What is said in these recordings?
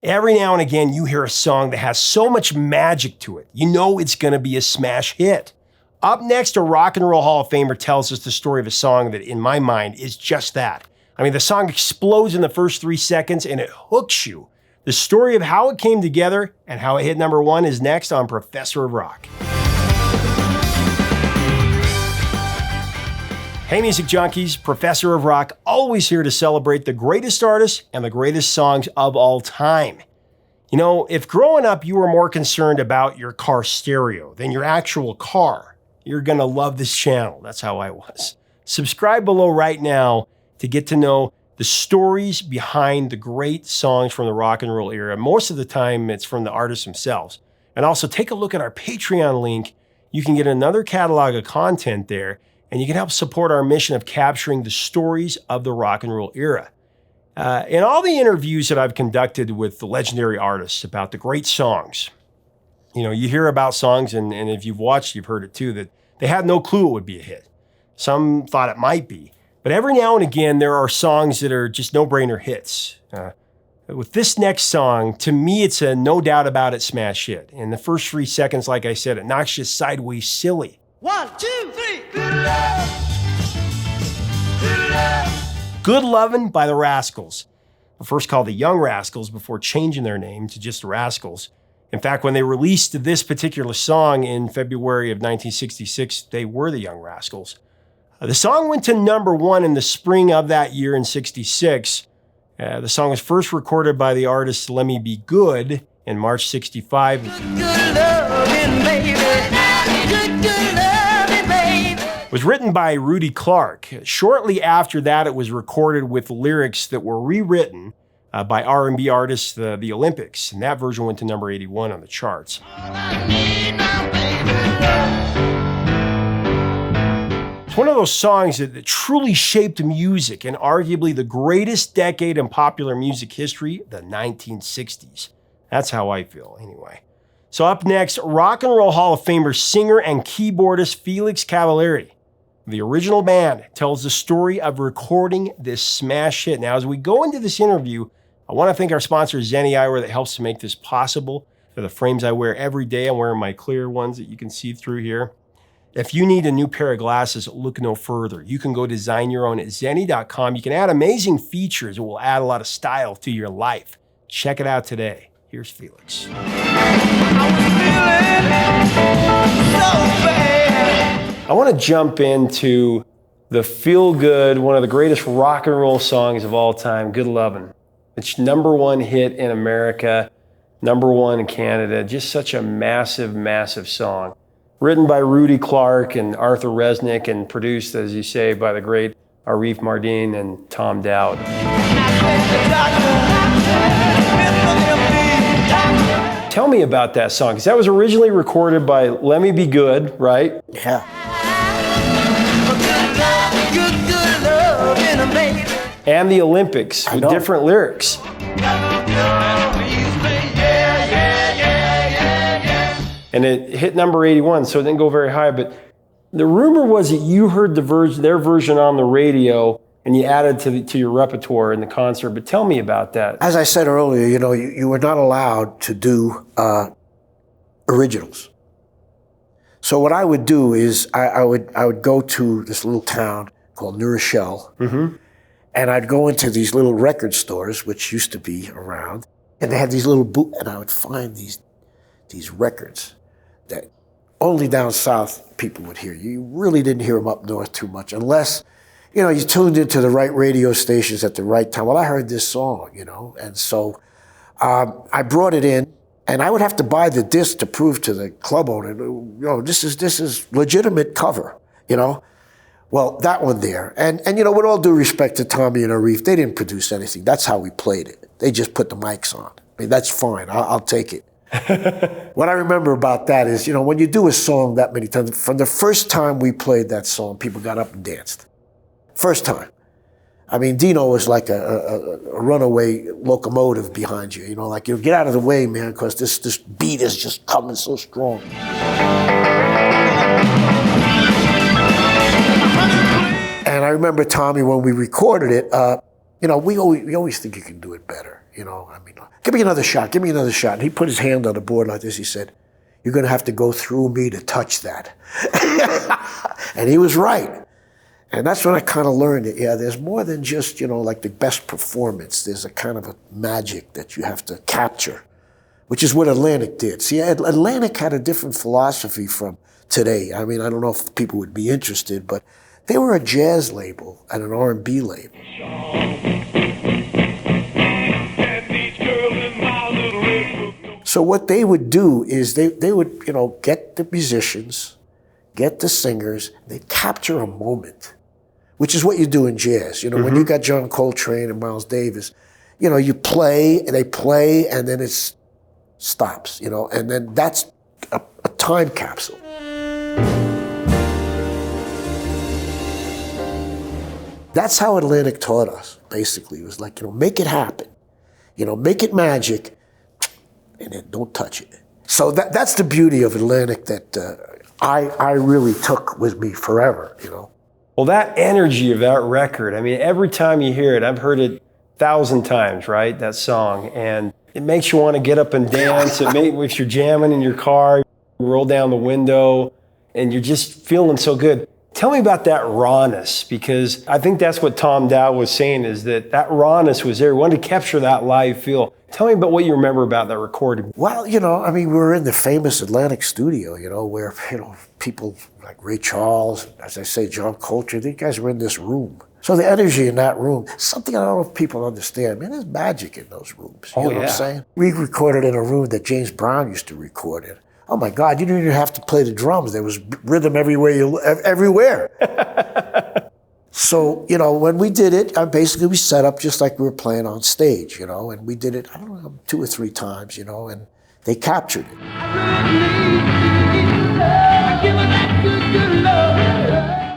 Every now and again, you hear a song that has so much magic to it. You know it's going to be a smash hit. Up next, a Rock and Roll Hall of Famer tells us the story of a song that, in my mind, is just that. I mean, the song explodes in the first 3 seconds and it hooks you. The story of how it came together and how it hit number one is next on Professor of Rock. Hey music junkies, Professor of Rock, always here to celebrate the greatest artists and the greatest songs of all time. You know, if growing up you were more concerned about your car stereo than your actual car, you're gonna love this channel. That's how I was. Subscribe below right now to get to know the stories behind the great songs from the rock and roll era. Most of the time it's from the artists themselves. And also take a look at our Patreon link. You can get another catalog of content there, and you can help support our mission of capturing the stories of the rock and roll era. In all the interviews that I've conducted with the legendary artists about the great songs, you know, you hear about songs, and if you've watched, you've heard it too, that they had no clue it would be a hit. Some thought it might be. But every now and again, there are songs that are just no-brainer hits. With this next song, to me, it's a no doubt about it smash hit. In the first 3 seconds, like I said, it knocks you sideways silly. 1, 2, 3. Good love. Good love. Good Lovin' by the Rascals. First called the Young Rascals before changing their name to just the Rascals. In fact, when they released this particular song in February of 1966, they were the Young Rascals. The song went to number one in the spring of that year in 66. The song was first recorded by the artist Let Me Be Good in March 65. Good lovin', baby. Good lovin', baby. It was written by Rudy Clark. Shortly after that, it was recorded with lyrics that were rewritten by R&B artists, the Olympics, and that version went to number 81 on the charts. It's one of those songs that truly shaped music and arguably the greatest decade in popular music history, the 1960s. That's how I feel, anyway. So up next, Rock and Roll Hall of Famer singer and keyboardist Felix Cavaliere. The original band tells the story of recording this smash hit. Now, as we go into this interview, I want to thank our sponsor, Zenni Eyewear, that helps to make this possible. For the frames I wear every day, I'm wearing my clear ones that you can see through here. If you need a new pair of glasses, look no further. You can go design your own at zenni.com. You can add amazing features that will add a lot of style to your life. Check it out today. Here's Felix. I want to jump into the feel-good, one of the greatest rock and roll songs of all time, Good Lovin'. It's number one hit in America, number one in Canada. Just such a massive, massive song. Written by Rudy Clark and Arthur Resnick and produced, as you say, by the great Arif Mardin and Tom Dowd. Tell me about that song, because that was originally recorded by Let Me Be Good, right? Yeah. And the Olympics with different lyrics. And it hit number 81, so it didn't go very high. But the rumor was that you heard their version on the radio and you added to your repertoire in the concert. But tell me about that. As I said earlier, you know, you were not allowed to do originals. So what I would do is I would go to this little town called New Rochelle, and I'd go into these little record stores, which used to be around, and they had these little and I would find these records that only down south people would hear. You really didn't hear them up north too much, unless, you know, you tuned into the right radio stations at the right time. Well, I heard this song, you know, and so I brought it in, and I would have to buy the disc to prove to the club owner, you know, this is legitimate cover, you know. Well, that one there, and you know, with all due respect to Tommy and Arif, they didn't produce anything. That's how we played it. They just put the mics on. I mean, that's fine. I'll take it. What I remember about that is, you know, when you do a song that many times, from the first time we played that song, people got up and danced. First time. I mean, Dino was like a runaway locomotive behind you, you know, like, you know, get out of the way, man, because this beat is just coming so strong. And I remember, Tommy, when we recorded it, you know, we always think you can do it better. you know. I mean, give me another shot, give me another shot. And he put his hand on the board like this. He said, "You're going to have to go through me to touch that." And he was right. And that's when I kind of learned that, yeah, there's more than just, you know, like the best performance. There's a kind of a magic that you have to capture, which is what Atlantic did. See, Atlantic had a different philosophy from today. I mean, I don't know if people would be interested, but they were a jazz label and an R&B label. So what they would do is they would, you know, get the musicians, get the singers, they'd capture a moment, which is what you do in jazz. You know, when you got John Coltrane and Miles Davis, you know, you play, and they play, and then it stops, you know, and then that's a time capsule. That's how Atlantic taught us, basically. It was like, you know, make it happen. You know, make it magic, and then don't touch it. So that's the beauty of Atlantic that I really took with me forever, you know. Well, that energy of that record, I mean, every time you hear it, I've heard it 1,000 times, right, that song, and it makes you want to get up and dance. If you're jamming in your car, you roll down the window, and you're just feeling so good. Tell me about that rawness, because I think that's what Tom Dow was saying, is that rawness was there. We wanted to capture that live feel. Tell me about what you remember about that recording. Well, you know, I mean, we were in the famous Atlantic studio, you know, where, you know, people like Ray Charles, as I say, John Coltrane, these guys were in this room. So the energy in that room, something I don't know if people understand, man, there's magic in those rooms. You know what I'm saying? We recorded in a room that James Brown used to record in. Oh my God, you didn't even have to play the drums. There was rhythm everywhere. So, you know, when we did it, basically we set up just like we were playing on stage, you know, and we did it, I don't know, 2 or 3 times, you know, and they captured it.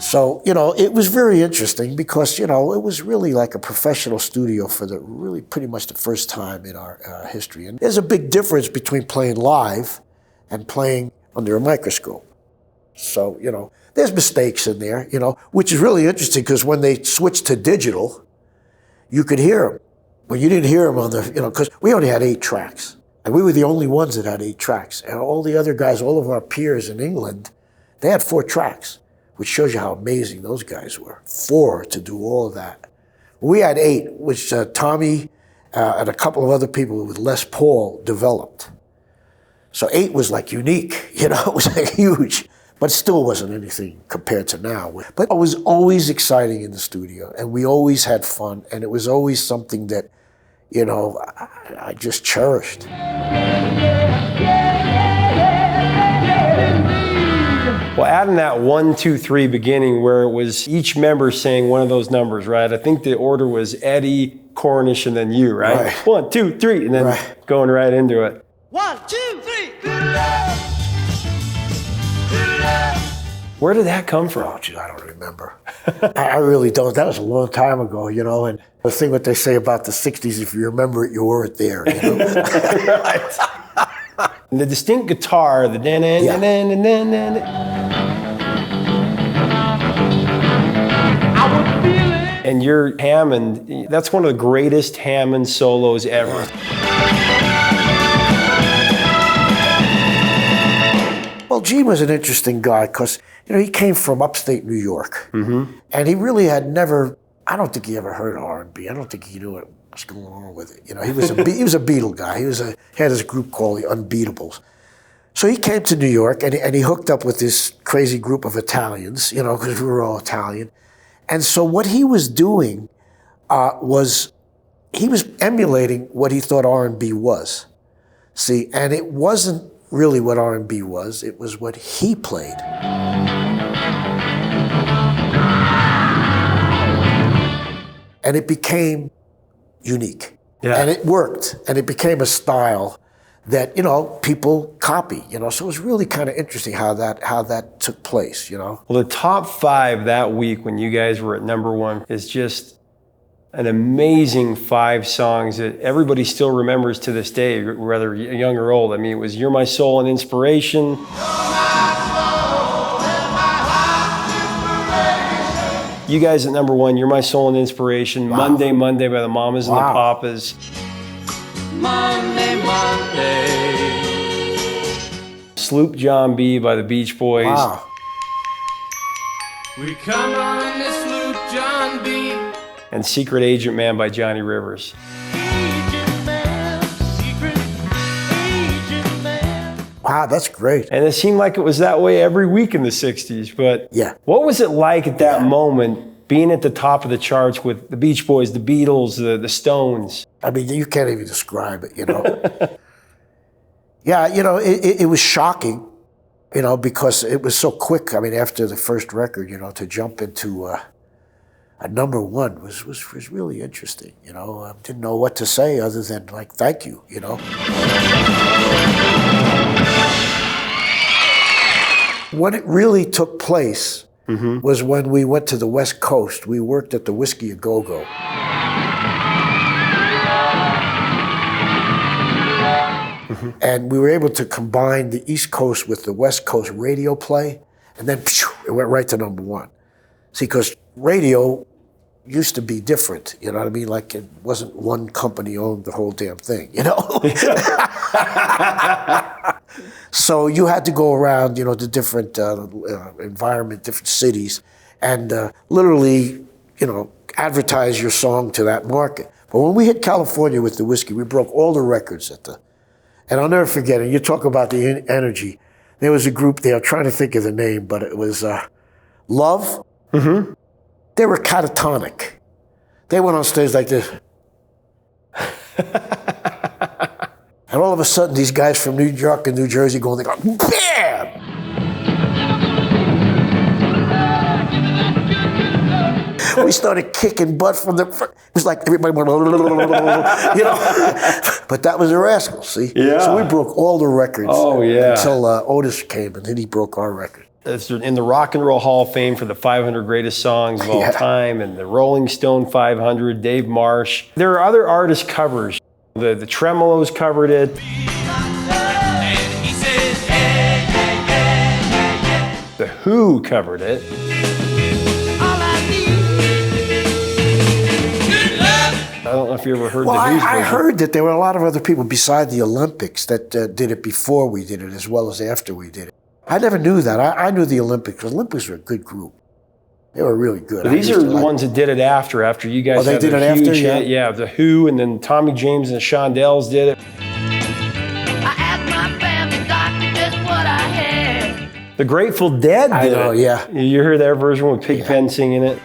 So, you know, it was very interesting because, you know, it was really like a professional studio for really pretty much the first time in our history. And there's a big difference between playing live and playing under a microscope. So, you know, there's mistakes in there, you know, which is really interesting because when they switched to digital, you could hear them. Well, you didn't hear them on the, you know, because we only had 8 tracks. And we were the only ones that had 8 tracks. And all the other guys, all of our peers in England, they had 4 tracks, which shows you how amazing those guys were. 4 to do all of that. We had 8, which Tommy and a couple of other people with Les Paul developed. So 8 was like unique, you know, it was like huge, but still wasn't anything compared to now. But it was always exciting in the studio, and we always had fun, and it was always something that, you know, I just cherished. Well, adding that 1, 2, 3 beginning where it was each member saying one of those numbers, right? I think the order was Eddie, Cornish, and then you, right? 1, 2, 3, and then going right into it. 1, 2, 3. Good love. Good love. Where did that come from? Oh, geez, I don't remember. I really don't. That was a long time ago, you know. And the thing what they say about the 60s, if you remember it, you weren't there, you know. Right. And the distinct guitar, the and your Hammond, that's one of the greatest Hammond solos ever. Well, Gene was an interesting guy because, you know, he came from upstate New York. And he really had never, I don't think he ever heard R&B. I don't think he knew what was going on with it. You know, he was a Beatle guy. He had his group called the Unbeatables. So he came to New York and he hooked up with this crazy group of Italians, you know, because we were all Italian. And so what he was doing was he was emulating what he thought R&B was. See, and it wasn't really what R&B was. It was what he played. And it became unique. And it worked. And it became a style that, you know, people copy, you know. So it was really kind of interesting how that took place, you know. Well, the top 5 that week when you guys were at #1 is just an amazing 5 songs that everybody still remembers to this day, whether young or old. I mean, it was You're My Soul and Inspiration. You guys at #1, You're My Soul and Inspiration. Monday by the Mamas and the Papas. Monday, Monday. Sloop John B by the Beach Boys. Wow. We come on this sloop, John B. And Secret Agent Man by Johnny Rivers. Agent man, secret agent man. Wow, that's great. And it seemed like it was that way every week in the 60s. But Yeah. what was it like at that moment, being at the top of the charts with the Beach Boys, the Beatles, the Stones? I mean, you can't even describe it, you know. Yeah, you know, it was shocking, you know, because it was so quick. I mean, after the first record, you know, to jump into a number one was really interesting, you know. I didn't know what to say other than, like, thank you, you know. When it really took place was when we went to the West Coast. We worked at the Whiskey A Go-Go. And we were able to combine the East Coast with the West Coast radio play, and then it went right to number one. See, because radio used to be different, you know what I mean? Like, it wasn't one company owned the whole damn thing, you know? So you had to go around, you know, to different environment, different cities, and literally, you know, advertise your song to that market. But when we hit California with the whiskey, we broke all the records and I'll never forget it. You talk about the energy. There was a group there, I'm trying to think of the name, but it was Love. Mm-hmm. They were catatonic. They went on stage like this. And all of a sudden, these guys from New York and New Jersey go, and they go, BAM! We started kicking butt from the front. It was like everybody went, you know. But that was the Rascals, see? Yeah. So we broke all the records. Oh, yeah. Until Otis came, and then he broke our record. It's in the Rock and Roll Hall of Fame for the 500 greatest songs of all Yeah. time, and the Rolling Stone 500, Dave Marsh. There are other artist covers. The Tremolos covered it. The Who covered it. I don't know if you ever heard Well, the Who's I version. heard that there were a lot of other people beside the Olympics that did it before we did it, as well as after we did it. I never knew that. I knew the Olympics. The Olympics were a good group. They were really good. But these are the ones that did it after you guys. Oh, they had did the it after, huge yeah? hit. Yeah, the Who, and then Tommy James and the Shondells did it. I asked my family doctor just what I had. The Grateful Dead did I know, it. yeah. You heard their version with Pigpen singing it.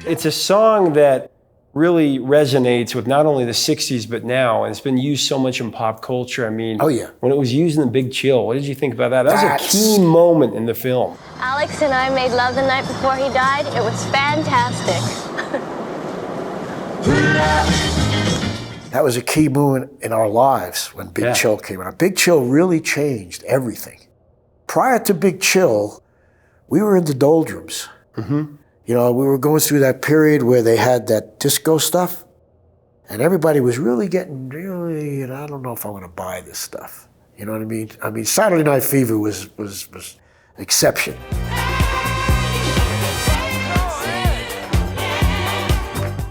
It's a song that really resonates with not only the 60s, but now. And it's been used so much in pop culture. I mean, Oh, yeah. when it was used in The Big Chill, what did you think about that? That was a That's- key moment in the film. Alex and I made love the night before he died. It was fantastic. That was a key moment in our lives when Big Yeah. Chill came out. Big Chill really changed everything. Prior to Big Chill, we were in the doldrums. Mm-hmm. You know, we were going through that period where they had that disco stuff, and everybody was really getting, really, you know, I don't know if I want to buy this stuff. You know what I mean? I mean, Saturday Night Fever was an exception.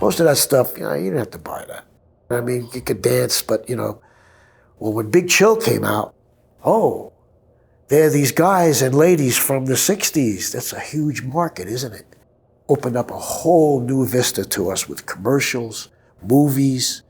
Most of that stuff, you know, you didn't have to buy that. I mean, you could dance, but, you know, well, when Big Chill came out, oh, they're these guys and ladies from the 60s. That's a huge market, isn't it? Opened up a whole new vista to us with commercials, movies.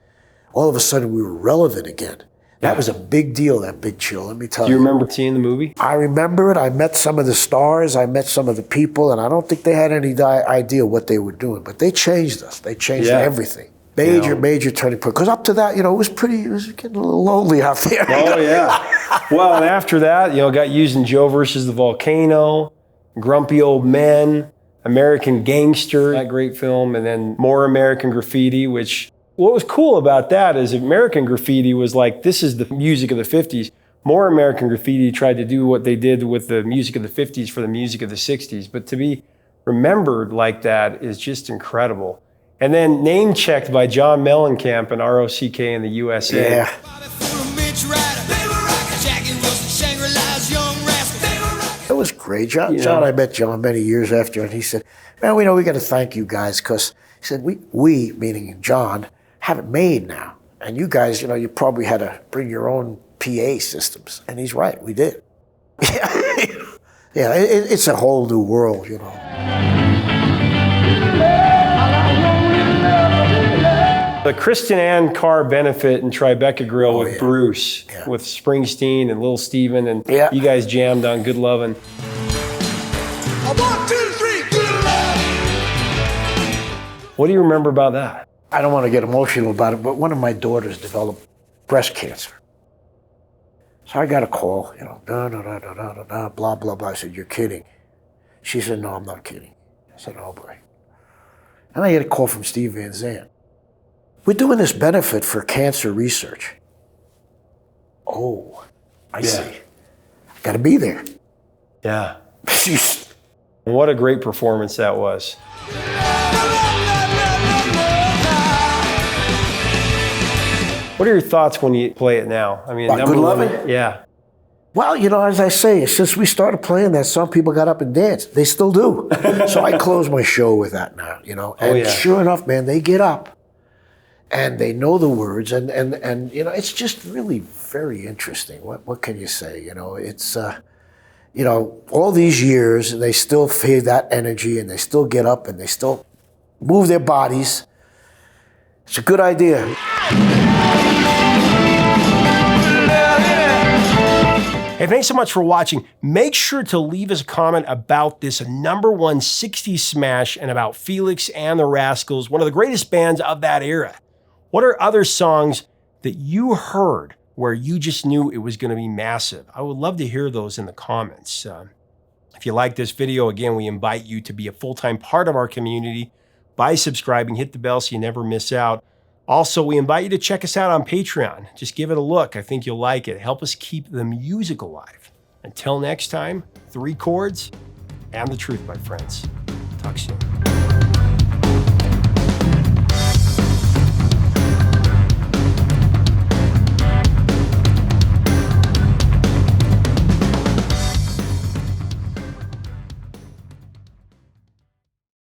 All of a sudden, we were relevant again. That was a big deal, that Big Chill, let me tell Do you remember seeing the movie? I remember it. I met some of the stars. I met some of the people, and I don't think they had any idea what they were doing. But they changed us. They changed everything. Major turning point. Because up to that, you know, it was getting a little lonely out there. Oh, yeah. Well, and after that, you know, got used in Joe versus the Volcano, Grumpy Old Men, American Gangster, that great film, and then more American Graffiti, which, what was cool about that is American Graffiti was like, this is the music of the 50s. More American Graffiti tried to do what they did with the music of the 50s for the music of the 60s. But to be remembered like that is just incredible. And then name checked by John Mellencamp and ROCK in the USA. Yeah. It was great. John, I met John many years after, and he said, man, we got to thank you guys because, He said, we, meaning John, have it made now. And you guys, you probably had to bring your own PA systems. And he's right, we did. Yeah, it's a whole new world, The Kristen Ann Carr benefit in Tribeca Grill with Bruce, with Springsteen and Little Steven, and you guys jammed on Good Lovin'. 1, 2, 3, good love. What do you remember about that? I don't want to get emotional about it, but one of my daughters developed breast cancer. So I got a call, blah, blah, blah. I said, you're kidding. She said, no, I'm not kidding. I said, oh boy. And I get a call from Steve Van Zandt. We're doing this benefit for cancer research. Oh, I see. Got to be there. Yeah. What a great performance that was. What are your thoughts when you play it now? I mean, Good Lovin'? Yeah. Well, as I say, since we started playing that song, people got up and danced. They still do. So I close my show with that now, And sure enough, man, they get up and they know the words, and it's just really very interesting. What can you say? It's all these years, and they still feel that energy, and they still get up, and they still move their bodies. It's a good idea. Hey, thanks so much for watching. Make sure to leave us a comment about this #1 60s smash and about Felix and the Rascals, one of the greatest bands of that era. What are other songs that you heard where you just knew it was going to be massive? I would love to hear those in the comments. If you like this video, again, we invite you to be a full-time part of our community by subscribing. Hit the bell so you never miss out. Also, we invite you to check us out on Patreon. Just give it a look. I think you'll like it. Help us keep the music alive. Until next time, 3 chords and the truth, my friends. Talk soon.